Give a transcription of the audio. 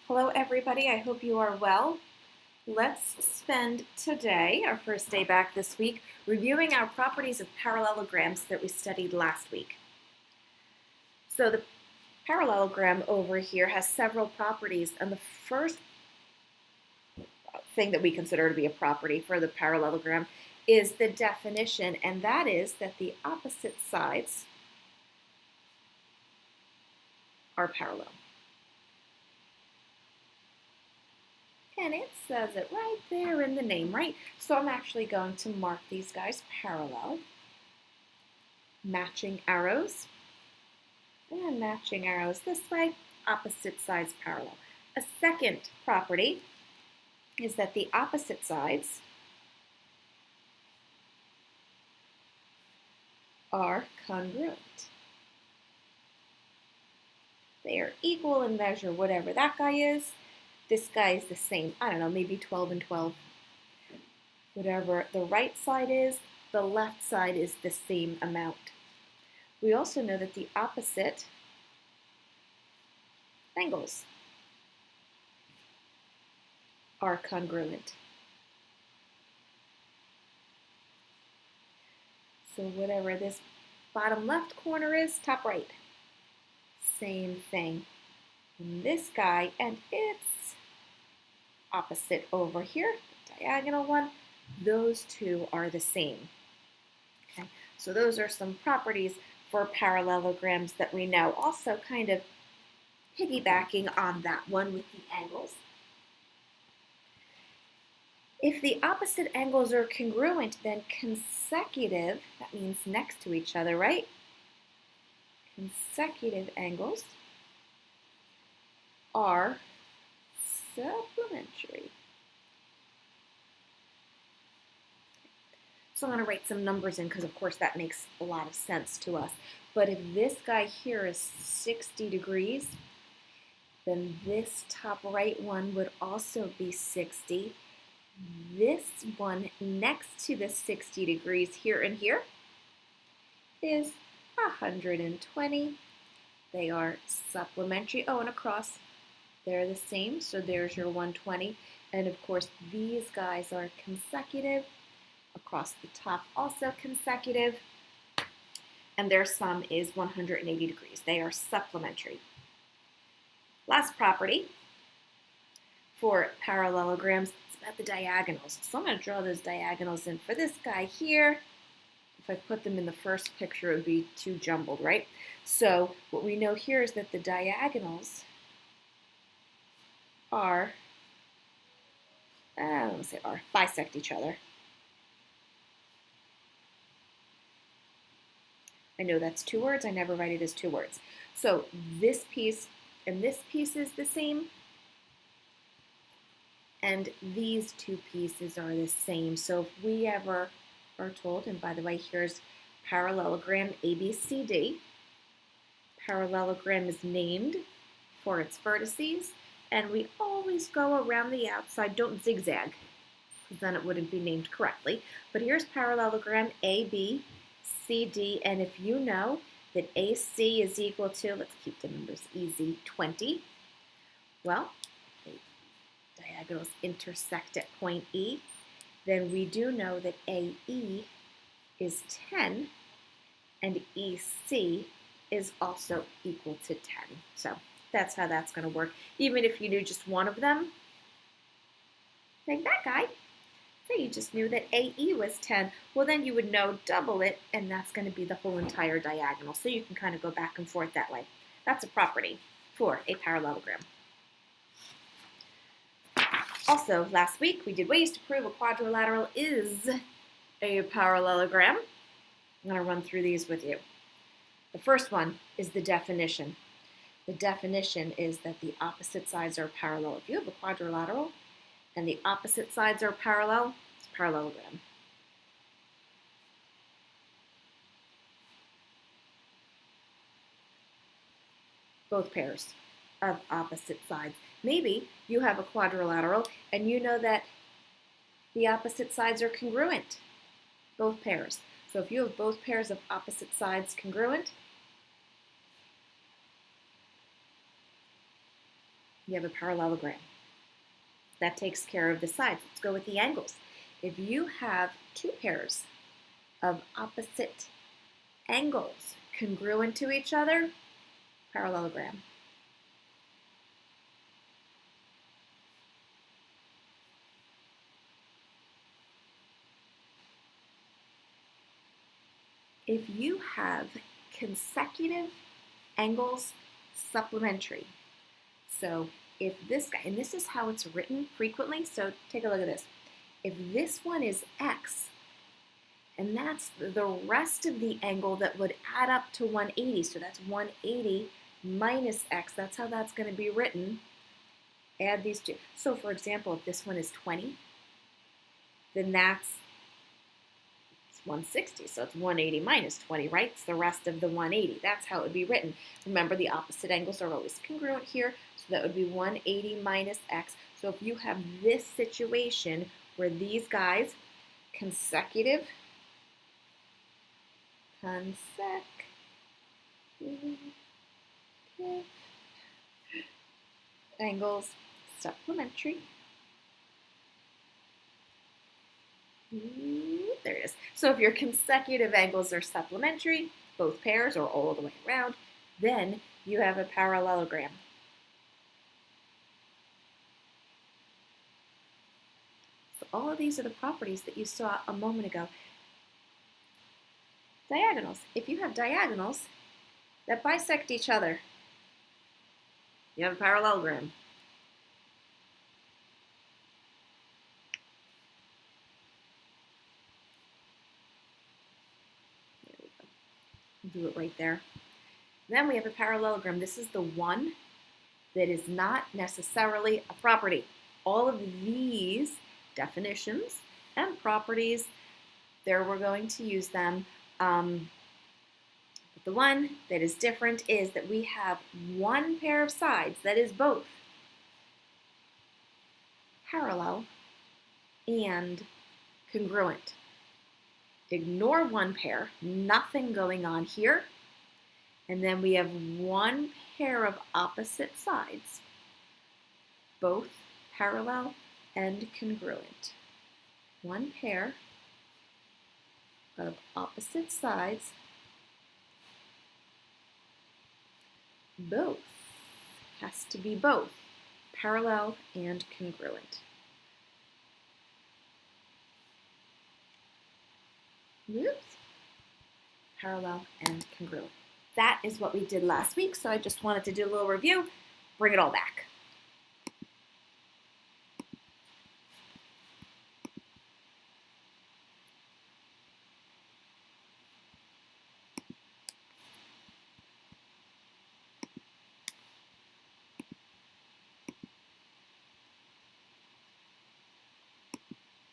Hello everybody, I hope you are well. Let's spend today, our first day back this week, reviewing our properties of parallelograms that we studied last week. So the parallelogram over here has several properties, and the first thing that we consider to be a property for the parallelogram is the definition, and that is that the opposite sides are parallel. And it says it right there in the name, right? So I'm actually going to mark these guys parallel. Matching arrows. And matching arrows this way, opposite sides parallel. A second property is that the opposite sides are congruent. They are equal in measure, whatever that guy is. This guy is the same, I don't know, maybe 12 and 12. Whatever the right side is, the left side is the same amount. We also know that the opposite angles are congruent. So whatever this bottom left corner is, top right, same thing. And this guy and its opposite over here, the diagonal one, those two are the same. Okay, so those are some properties for parallelograms that we know. Also kind of piggybacking on that one with the angles. If the opposite angles are congruent, then consecutive, that means next to each other, right? Consecutive angles are supplementary. So I'm going to write some numbers in because, of course, that makes a lot of sense to us. But if this guy here is 60 degrees, then this top right one would also be 60. This one next to the 60 degrees here and here is 120. They are supplementary. Oh, and across, they're the same. So there's your 120. And of course, these guys are consecutive. Across the top, also consecutive. And their sum is 180 degrees. They are supplementary. Last property for parallelograms is about the diagonals. So I'm going to draw those diagonals in. For this guy here, if I put them in the first picture, it would be too jumbled, right? So what we know here is that the diagonals are, bisect each other. I know that's two words. I never write it as two words. So this piece and this piece is the same. And these two pieces are the same. So if we ever are told, and by the way, here's parallelogram ABCD. Parallelogram is named for its vertices. And we always go around the outside. Don't zigzag, because then it wouldn't be named correctly. But here's parallelogram AB. CD, and if you know that AC is equal to, let's keep the numbers easy, 20, well, the diagonals intersect at point E, then we do know that AE is 10, and EC is also equal to 10. So that's how that's going to work. Even if you knew just one of them, like that guy, say you just knew that AE was 10, well then you would know double it, and that's going to be the whole entire diagonal. So you can kind of go back and forth that way. That's a property for a parallelogram. Also, last week we did ways to prove a quadrilateral is a parallelogram. I'm going to run through these with you. The first one is the definition. The definition is that the opposite sides are parallel. If you have a quadrilateral, and the opposite sides are parallel, it's a parallelogram. Both pairs of opposite sides. Maybe you have a quadrilateral and you know that the opposite sides are congruent. Both pairs. So if you have both pairs of opposite sides congruent, You have a parallelogram. That takes care of the sides. Let's go with the angles. If you have two pairs of opposite angles congruent to each other, parallelogram. If you have consecutive angles supplementary, so if this guy, and this is how it's written frequently, so take a look at this. If this one is x, and that's the rest of the angle that would add up to 180, so that's 180 minus x, that's how that's going to be written. Add these two. So for example, if this one is 20, then that's 160, so it's 180 minus 20, right? It's the rest of the 180. That's how it would be written. Remember, the opposite angles are always congruent here, so that would be 180 minus x. So if you have this situation where these guys, consecutive angles supplementary. There it is. So if your consecutive angles are supplementary, both pairs or all the way around, then you have a parallelogram. So all of these are the properties that you saw a moment ago. Diagonals. If you have diagonals that bisect each other, you have a parallelogram. There we go. Do it right there. Then we have a parallelogram. This is the one that is not necessarily a property. All of these definitions and properties, there we're going to use them. But the one that is different is that we have one pair of sides that is both parallel and congruent. Ignore one pair, nothing going on here. And then we have one pair of opposite sides, both parallel and congruent. One pair of opposite sides, both, has to be both, parallel and congruent. Oops. Parallel and congruent. That is what we did last week, so I just wanted to do a little review, bring it all back.